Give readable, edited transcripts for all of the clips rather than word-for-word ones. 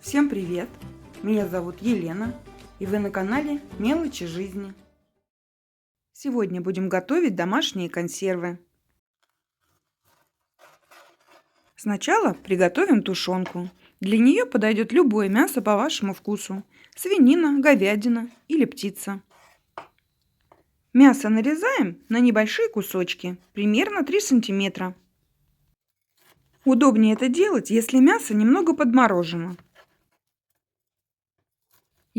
Всем привет! Меня зовут Елена, и вы на канале Мелочи жизни. Сегодня будем готовить домашние консервы. Сначала приготовим тушенку. Для нее подойдет любое мясо по вашему вкусу. Свинина, говядина или птица. Мясо нарезаем на небольшие кусочки, примерно 3 сантиметра. Удобнее это делать, если мясо немного подморожено.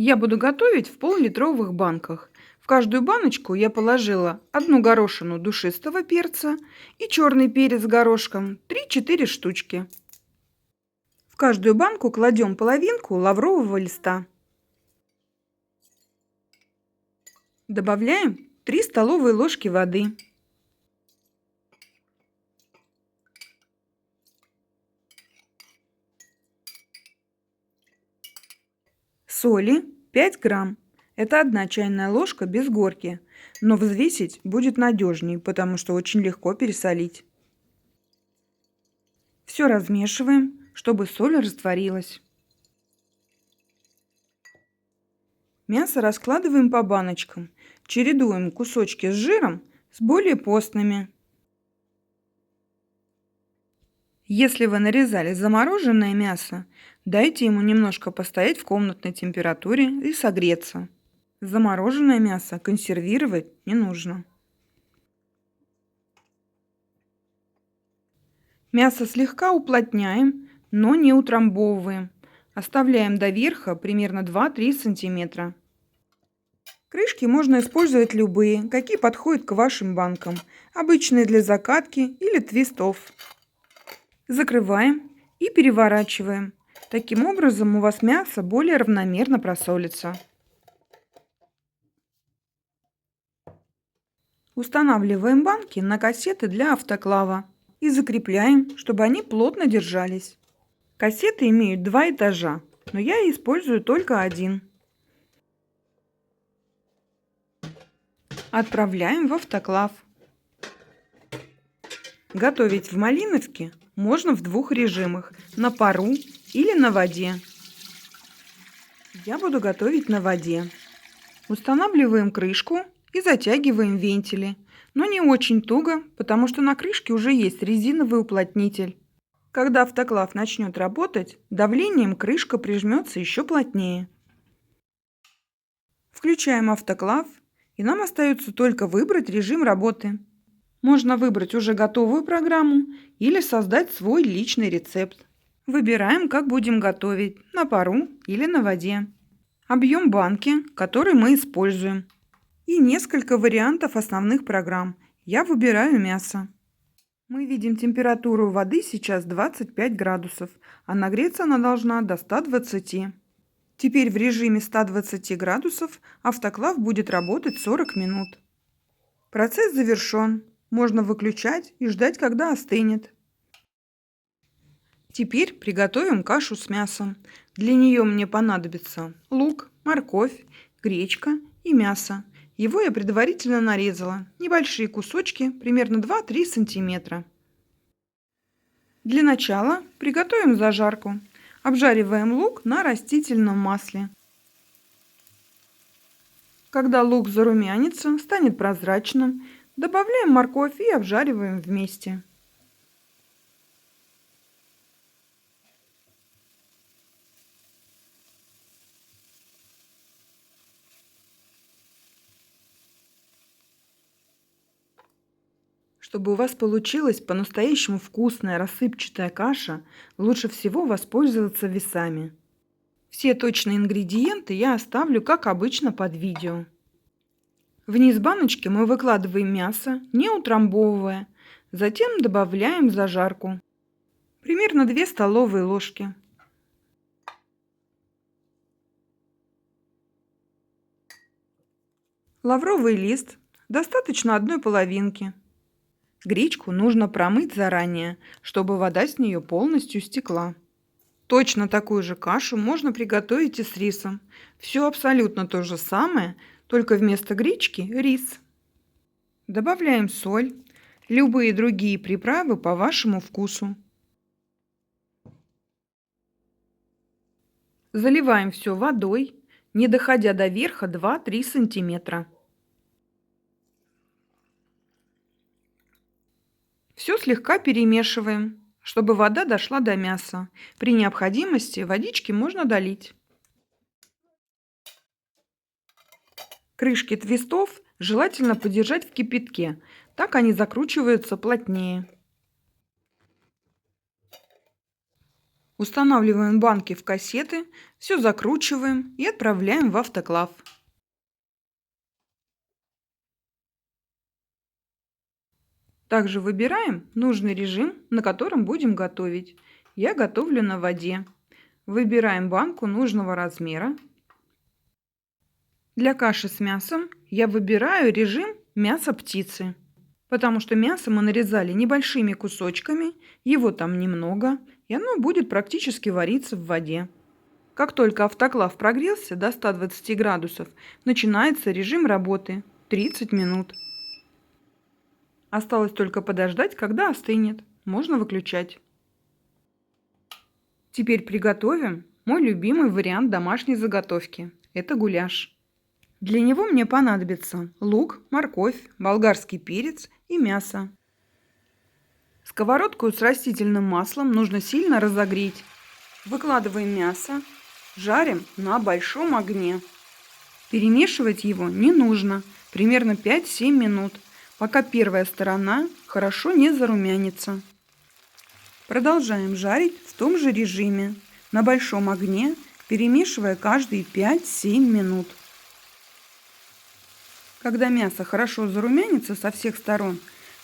Я буду готовить в пол-литровых банках. В каждую баночку я положила одну горошину душистого перца и черный перец горошком 3-4 штучки. В каждую банку кладем половинку лаврового листа. Добавляем 3 столовые ложки воды. Соли 5 грамм. Это 1 чайная ложка без горки, но взвесить будет надежнее, потому что очень легко пересолить. Все размешиваем, чтобы соль растворилась. Мясо раскладываем по баночкам, чередуем кусочки с жиром с более постными. Если вы нарезали замороженное мясо, дайте ему немножко постоять в комнатной температуре и согреться. Замороженное мясо консервировать не нужно. Мясо слегка уплотняем, но не утрамбовываем. Оставляем до верха примерно 2-3 сантиметра. Крышки можно использовать любые, какие подходят к вашим банкам. Обычные для закатки или твистов. Закрываем и переворачиваем. Таким образом у вас мясо более равномерно просолится. Устанавливаем банки на кассеты для автоклава и закрепляем, чтобы они плотно держались. Кассеты имеют 2 этажа, но я использую только один. Отправляем в автоклав. Готовить в Малиновке можно в 2 режимах: на пару или на воде. Я буду готовить на воде. Устанавливаем крышку и затягиваем вентили, но не очень туго, потому что на крышке уже есть резиновый уплотнитель. Когда автоклав начнет работать, давлением крышка прижмется еще плотнее. Включаем автоклав, и нам остается только выбрать режим работы. Можно выбрать уже готовую программу или создать свой личный рецепт. Выбираем, как будем готовить: на пару или на воде. Объем банки, который мы используем. И несколько вариантов основных программ. Я выбираю мясо. Мы видим температуру воды сейчас 25 градусов, а нагреться она должна до 120. Теперь в режиме 120 градусов автоклав будет работать 40 минут. Процесс завершен. Можно выключать и ждать, когда остынет. Теперь приготовим кашу с мясом. Для нее мне понадобится лук, морковь, гречка и мясо. Его я предварительно нарезала. Небольшие кусочки, примерно 2-3 сантиметра. Для начала приготовим зажарку. Обжариваем лук на растительном масле. Когда лук зарумянится, станет прозрачным, добавляем морковь и обжариваем вместе. Чтобы у вас получилась по-настоящему вкусная рассыпчатая каша, лучше всего воспользоваться весами. Все точные ингредиенты я оставлю, как обычно, под видео. Вниз баночки мы выкладываем мясо, не утрамбовывая. Затем добавляем зажарку. Примерно 2 столовые ложки. Лавровый лист. Достаточно 1 половинки. Гречку нужно промыть заранее, чтобы вода с нее полностью стекла. Точно такую же кашу можно приготовить и с рисом. Все абсолютно то же самое, только вместо гречки рис. Добавляем соль, любые другие приправы по вашему вкусу. Заливаем все водой, не доходя до верха 2-3 сантиметра. Все слегка перемешиваем, чтобы вода дошла до мяса. При необходимости водички можно долить. Крышки твистов желательно подержать в кипятке, так они закручиваются плотнее. Устанавливаем банки в кассеты, все закручиваем и отправляем в автоклав. Также выбираем нужный режим, на котором будем готовить. Я готовлю на воде. Выбираем банку нужного размера. Для каши с мясом я выбираю режим мясо птицы, потому что мясо мы нарезали небольшими кусочками, его там немного, и оно будет практически вариться в воде. Как только автоклав прогрелся до 120 градусов, начинается режим работы 30 минут. Осталось только подождать, когда остынет. Можно выключать. Теперь приготовим мой любимый вариант домашней заготовки. Это гуляш. Для него мне понадобится лук, морковь, болгарский перец и мясо. Сковородку с растительным маслом нужно сильно разогреть. Выкладываем мясо, жарим на большом огне. Перемешивать его не нужно, примерно 5-7 минут, пока первая сторона хорошо не зарумянится. Продолжаем жарить в том же режиме, на большом огне, перемешивая каждые 5-7 минут. Когда мясо хорошо зарумянится со всех сторон,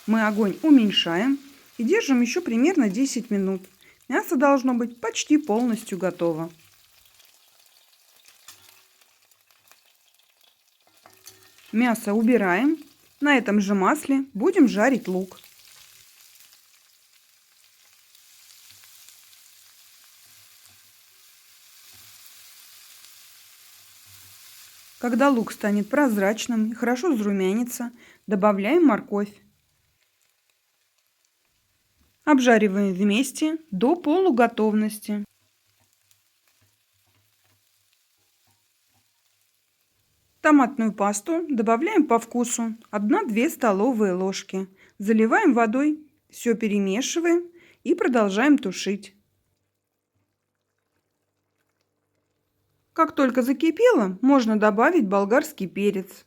мы огонь уменьшаем и держим еще примерно 10 минут. Мясо должно быть почти полностью готово. Мясо убираем. На этом же масле будем жарить лук. Когда лук станет прозрачным и хорошо зарумянится, добавляем морковь. Обжариваем вместе до полуготовности. Томатную пасту добавляем по вкусу 1-2 столовые ложки. Заливаем водой, все перемешиваем и продолжаем тушить. Как только закипело, можно добавить болгарский перец.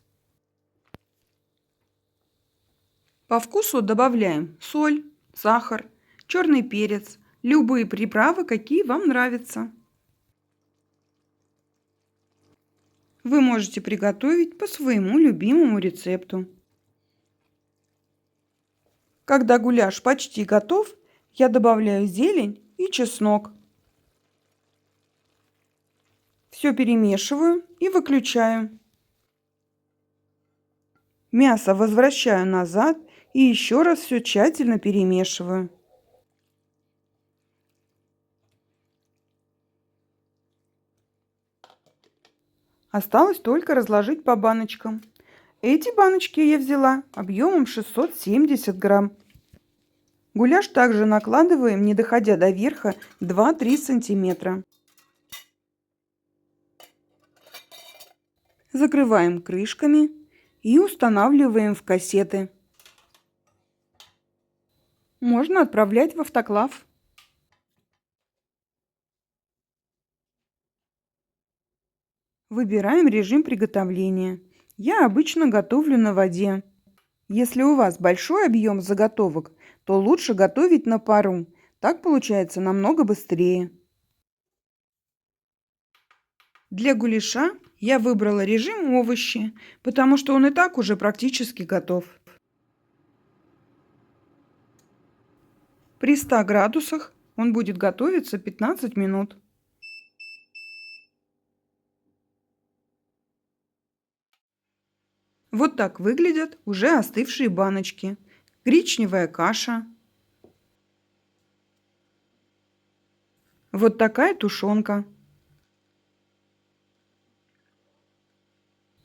По вкусу добавляем соль, сахар, черный перец, любые приправы, какие вам нравятся. Вы можете приготовить по своему любимому рецепту. Когда гуляш почти готов, я добавляю зелень и чеснок. Все перемешиваю и выключаю. Мясо возвращаю назад и еще раз все тщательно перемешиваю. Осталось только разложить по баночкам. Эти баночки я взяла объемом 670 грамм. Гуляш также накладываем, не доходя до верха, 2-3 сантиметра. Закрываем крышками и устанавливаем в кассеты. Можно отправлять в автоклав. Выбираем режим приготовления. Я обычно готовлю на воде. Если у вас большой объем заготовок, то лучше готовить на пару. Так получается намного быстрее. Для гуляша я выбрала режим овощи, потому что он и так уже практически готов. При 100 градусах он будет готовиться 15 минут. Вот так выглядят уже остывшие баночки. Гречневая каша. Вот такая тушенка.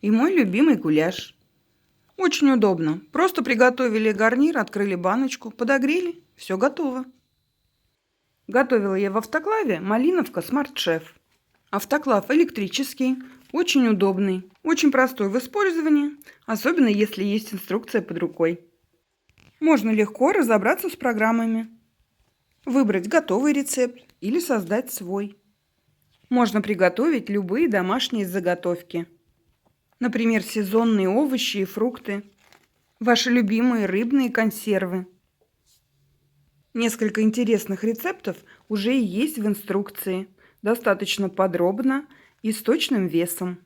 И мой любимый гуляш. Очень удобно. Просто приготовили гарнир, открыли баночку, подогрели. Все готово. Готовила я в автоклаве малиновка Smart Chef. Автоклав электрический, очень удобный, очень простой в использовании, особенно если есть инструкция под рукой. Можно легко разобраться с программами, выбрать готовый рецепт или создать свой. Можно приготовить любые домашние заготовки. Например, сезонные овощи и фрукты, ваши любимые рыбные консервы. Несколько интересных рецептов уже есть в инструкции, достаточно подробно и с точным весом.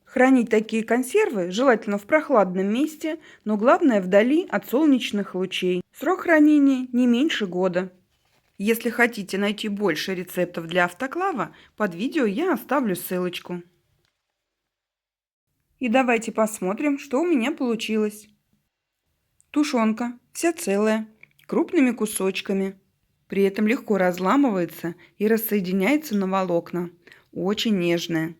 Хранить такие консервы желательно в прохладном месте, но главное вдали от солнечных лучей. Срок хранения не меньше года. Если хотите найти больше рецептов для автоклава, под видео я оставлю ссылочку. И давайте посмотрим, что у меня получилось. Тушенка, вся целая, крупными кусочками. При этом легко разламывается и рассоединяется на волокна. Очень нежная.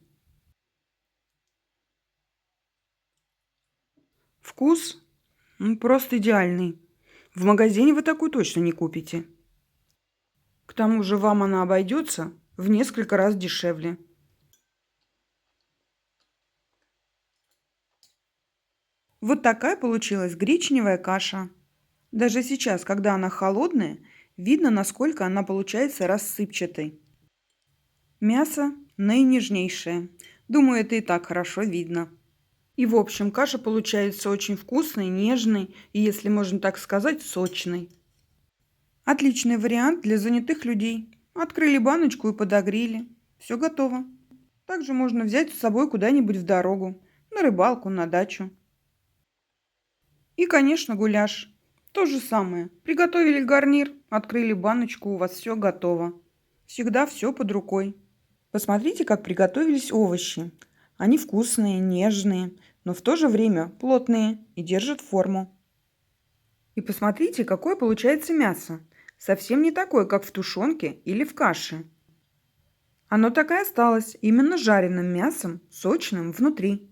Вкус просто идеальный. В магазине вы такую точно не купите. К тому же вам она обойдется в несколько раз дешевле. Вот такая получилась гречневая каша. Даже сейчас, когда она холодная, видно, насколько она получается рассыпчатой. Мясо наинежнейшее. Думаю, это и так хорошо видно. И в общем, каша получается очень вкусной, нежной и, если можно так сказать, сочной. Отличный вариант для занятых людей. Открыли баночку и подогрели. Все готово. Также можно взять с собой куда-нибудь в дорогу, на рыбалку, на дачу. И, конечно, гуляш. То же самое. Приготовили гарнир, открыли баночку, у вас все готово. Всегда все под рукой. Посмотрите, как приготовились овощи. Они вкусные, нежные, но в то же время плотные и держат форму. И посмотрите, какое получается мясо. Совсем не такое, как в тушенке или в каше. Оно так и осталось, именно жареным мясом, сочным внутри.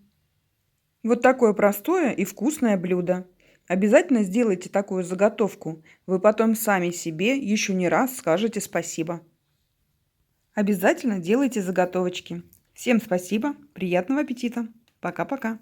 Вот такое простое и вкусное блюдо. Обязательно сделайте такую заготовку. Вы потом сами себе еще не раз скажете спасибо. Обязательно делайте заготовочки. Всем спасибо, приятного аппетита. Пока-пока.